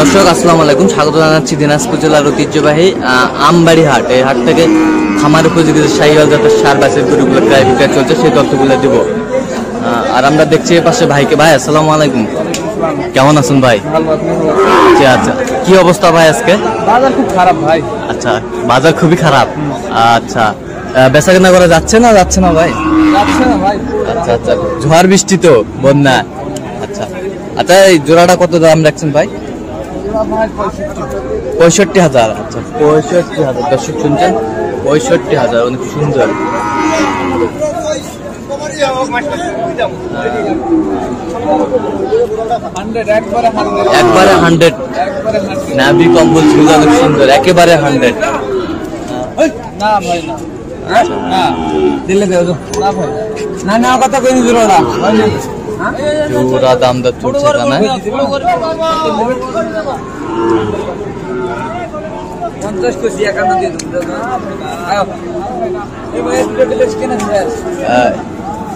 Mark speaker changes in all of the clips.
Speaker 1: দর্শক আসসালামু আলাইকুম, স্বাগত জানাচ্ছি দিনাজপুর জেলার ঐতিহ্যবাহী আমবাড়ি হাট। এই হাট থেকে খামার উপযোগী শাহিওয়াল জাতের সার বাছুর গরুগুলো ক্রয় বিক্রয় চলছে, সেই তথ্যগুলো দিব। আর আমরা দেখছি এর পাশে ভাইকে। ভাই আসসালামু আলাইকুম, কেমন আছেন ভাই? আচ্ছা আচ্ছা, কি অবস্থা ভাই আজকে?
Speaker 2: বাজার খুব খারাপ ভাই।
Speaker 1: আচ্ছা, বাজার খুবই খারাপ। আচ্ছা, বেচা কেনা করা যাচ্ছে না ভাই?
Speaker 2: যাচ্ছে না ভাই।
Speaker 1: আচ্ছা আচ্ছা, ঝড় বৃষ্টি তো, বন্যা। আচ্ছা আচ্ছা, এই জোড়াটা কত দাম রাখছেন ভাই? 65,000। আচ্ছা 65,000, দর্শক শুনছেন 65,000, অনেক সুন্দর। একবারে 100 নাভি কম্বল ছিল, অনেক সুন্দর, একেবারে 100।
Speaker 2: না ভাই না দিলে দেও না ভাই, না কথা কইনি জোড়া
Speaker 1: জোড়া দাম দর চলছে না।
Speaker 2: 50 কইছি 51 দিয়ে দেব না। আয় এই ভাই দুটো বিলেজ কেনা দিবেন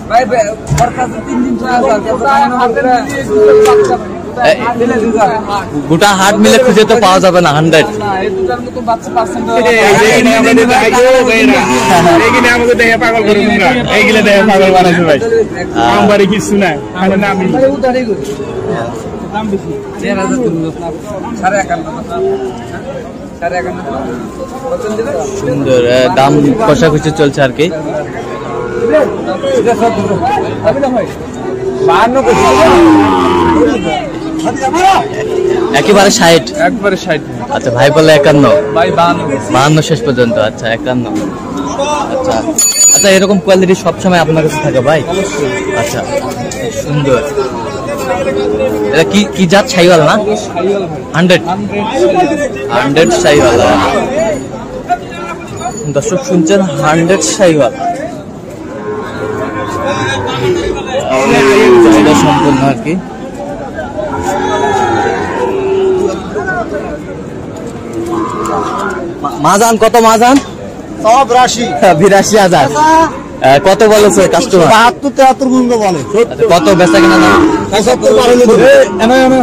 Speaker 2: ভাই, সরকার 3 দিন ছয়
Speaker 1: গোটা হাট মিলে খুঁজে তো পাওয়া যাবে না 100। সুন্দর দাম কষাকষি চলছে আর কি। একেবারে 60।
Speaker 2: একবারে 60।
Speaker 1: আচ্ছা, ভাই বলে 51,
Speaker 2: ভাই
Speaker 1: 52 শেষ পর্যন্ত। আচ্ছা 51। আচ্ছা আচ্ছা, এরকম কোয়ালিটি সবসময় আপনার কাছে থাকে ভাই? আচ্ছা, সুন্দর। এটা কি জাত? শাহিওয়াল না? 100 শাহিওয়াল। দর্শক শুনছেন 100 শাহিওয়াল, চাহিদা সম্পূর্ণ আর কি। মাজান কত? মাজান
Speaker 3: সব রাশি
Speaker 1: 82,000। কত বলেছে কাস্টমার?
Speaker 3: 72-73 পর্যন্ত বলে।
Speaker 1: কত বেচা কিনা দাম?
Speaker 3: 75 পার হলে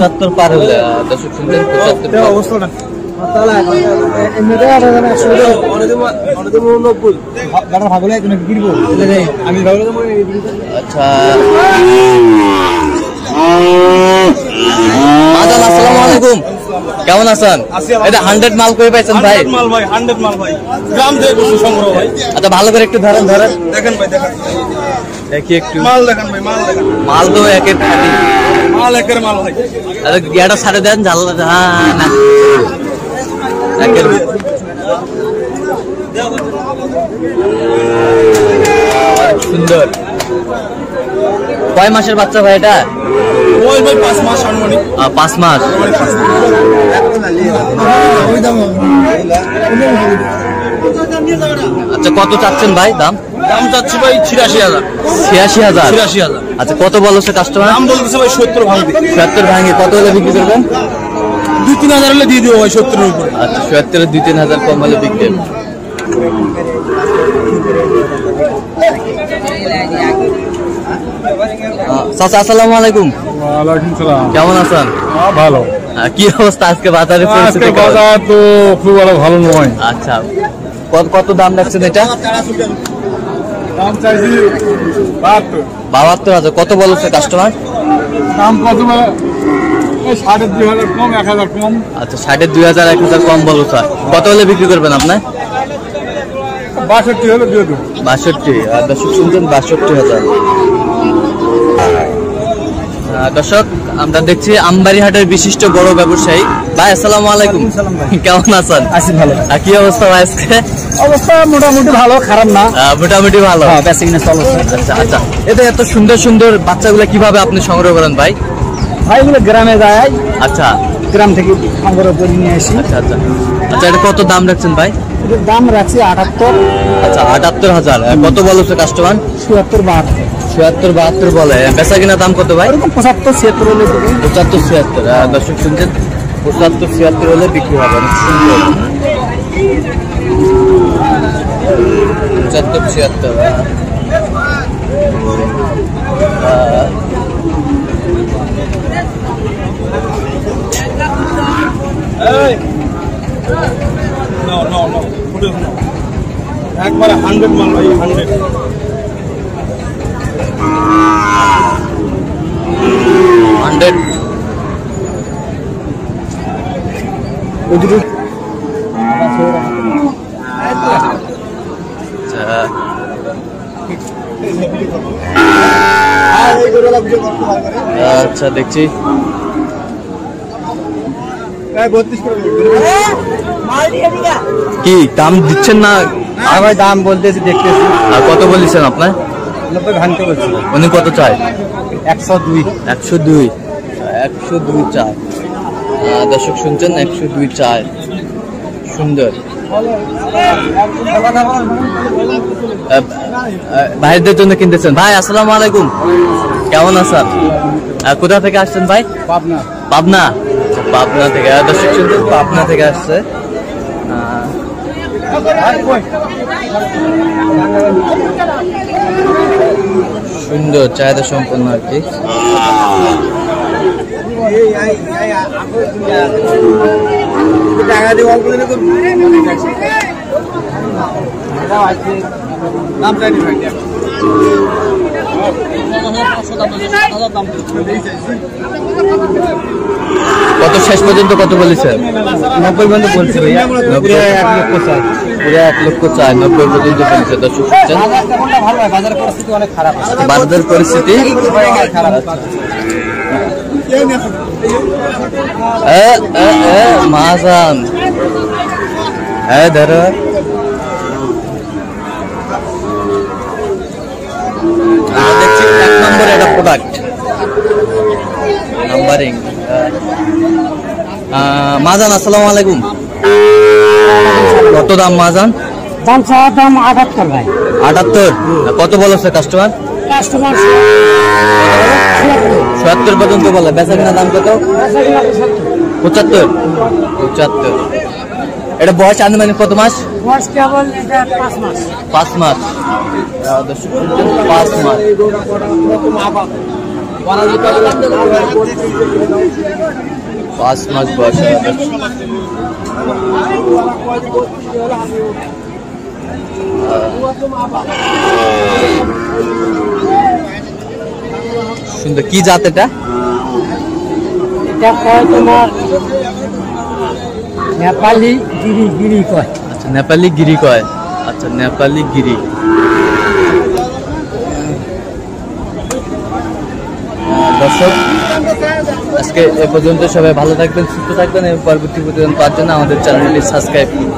Speaker 1: 75 পার হলে। দর্শক শুনছেন 75
Speaker 3: অবস্থাটা
Speaker 1: আচ্ছা। মাজান আসসালামু আলাইকুম, কেমন আছেন? এটা 100 মাল করে পাইছেন ভাই?
Speaker 3: 100 মাল ভাই, গ্রাম থেকে বসে সংগ্রহ ভাই।
Speaker 1: আচ্ছা, ভালো করে একটু ধরেন
Speaker 3: দেখেন ভাই,
Speaker 1: দেখি একটু
Speaker 3: মাল দেখেন ভাই,
Speaker 1: মাল তো একের খাঁটি
Speaker 3: মাল ভাই।
Speaker 1: আরে গিয়াটা ছাড়ে দেন, ঝাল না একের সুন্দর। কয় মাসের বাচ্চা ভাই এটা?
Speaker 3: ওই ভাই 5 মাস আনুমানিক।
Speaker 1: 5 মাস। আচ্ছা, কত চাচ্ছেন ভাই দাম?
Speaker 3: দাম চাচ্ছি ভাই 86,000।
Speaker 1: 86,000। আচ্ছা, কত বলছে কাস্টমার?
Speaker 3: দাম বলতেছে ভাই 70 ভাঙবে।
Speaker 1: 70 ভাঙে কত হলে বিক্রি করবেন?
Speaker 3: 2-3 হলে দিয়ে দিও ভাই 70 এর উপরে।
Speaker 1: আচ্ছা, 70 2-3 হাজার কম হলে বিক্রি। চাচা আসসালামু আলাইকুম।
Speaker 2: ওয়ালাইকুম সালাম।
Speaker 1: কেমন আছেন?
Speaker 2: ভালো।
Speaker 1: কি অবস্থা আজকে বাজারে?
Speaker 2: আজকে বাজার তো খুব ভালো নয়।
Speaker 1: আচ্ছা, কত দাম রাখছেন এটা?
Speaker 2: দাম চাইছি
Speaker 1: 72,000। কত বলছে কাস্টমার?
Speaker 2: দাম কত বলে? 2,500 কম, 1,000 কম।
Speaker 1: আচ্ছা, 2,500 1,000 কম বলছে। কত হলে বিক্রি করবেন আপনার?
Speaker 2: 62 হলে দিয়ে দেবো।
Speaker 1: 62। দর্শক শুনছেন 62,000। দর্শক আমরা দেখছি আমবাড়ি হাটের বিশিষ্ট বড় ব্যবসায়ী ভাই। আসসালামু আলাইকুম, কেমন আছেন?
Speaker 2: আছি ভালো।
Speaker 1: কি অবস্থা ভাই আজকে?
Speaker 2: অবস্থা মোটামুটি ভালো, খারাপ না।
Speaker 1: মোটামুটি ভালো।
Speaker 2: আচ্ছা
Speaker 1: আচ্ছা, এটা এত সুন্দর সুন্দর বাচ্চাগুলো কিভাবে আপনি সংগ্রহ করেন ভাই?
Speaker 2: ভাই এগুলো গ্রামে যায়।
Speaker 1: আচ্ছা,
Speaker 2: গ্রাম থেকে সংগ্রহ করে নিয়ে আসি।
Speaker 1: আচ্ছা আচ্ছা আচ্ছা, এটা কত দাম রাখছেন ভাই?
Speaker 2: এটার দাম রাখছি 78।
Speaker 1: আচ্ছা, 78,000। কত বলছে কাস্টমার?
Speaker 2: 72
Speaker 1: বলে। বেচা কিনা দাম কত ভাই?
Speaker 2: 75-76 হলে
Speaker 1: 75-76। দর্শক শুনছেন 75-76 হলে বিক্রি হবে। সুন্দর। 75-76।
Speaker 3: একবারে 100 মাল ভাই 100
Speaker 1: 100 আচ্ছা দেখছি কি দাম দিচ্ছেন না?
Speaker 2: ভাই দাম বলতেছি দেখতেছি
Speaker 1: আর কত বলেছেন আপনার?
Speaker 2: 90 ঘন্টা বলছি
Speaker 1: উনি কত চায়?
Speaker 2: 102
Speaker 1: 102 102 চায়। দর্শক শুনছেন 102 চায়। সুন্দর। ভাইদের জন্য কিনতেছেন। ভাই আসসালামু আলাইকুম, কেমন আছেন? কোথা থেকে আসছেন ভাই?
Speaker 2: পাবনা
Speaker 1: পাবনা। পাবনা থেকে দর্শক শুনছেন পাবনা থেকে আসছে। সুন্দর চাহিদা সম্পন্ন আর কি।
Speaker 2: টাকা দিয়ে অল্প দিলে তো দাম চাইনি ভাই
Speaker 1: কত শেষ পর্যন্ত কত বলেছেন?
Speaker 2: 90 পর্যন্ত বলছি ভাইয়া 1 লক্ষ চাই
Speaker 1: পুরো 1 লক্ষ চায়, 90 পর্যন্ত বলেছে। দর্শক শুনছেন
Speaker 2: ভালো হয়, বাজারের পরিস্থিতি অনেক খারাপ
Speaker 1: বাজারের পরিস্থিতি
Speaker 2: খারাপ
Speaker 1: মাজান ধরো দেখছি 1 নম্বর একটা প্রোডাক্ট নাম্বারিং। মাজান আসসালামু আলাইকুম, কত দাম মাজান?
Speaker 4: দাম চাওয়ার দাম 78 ভাই।
Speaker 1: 78। কত বলেছে কাস্টমার?
Speaker 4: কাস্টমার
Speaker 1: 76 পর্যন্ত বলে। বেচা কিনা দাম কত? 75। 75। এটা বয়স আনুমানিক কত মাস?
Speaker 4: বয়স কেবল এটা 5 মাস।
Speaker 1: 5 মাস। 5 মাস। 5 মাস বয়স। সুন্দর। কি জাত এটা?
Speaker 4: এটা কয় তোমার নেপালি গিরি কয়।
Speaker 1: আচ্ছা নেপালি গিরি কয়। আচ্ছা নেপালি গিরি। দর্শক আজকে এ পর্যন্ত, সবাই ভালো থাকবেন, সুস্থ থাকবেন এবং পরবর্তী প্রতিদিন পাওয়ার জন্য আমাদের চ্যানেলটি সাবস্ক্রাইব করুন।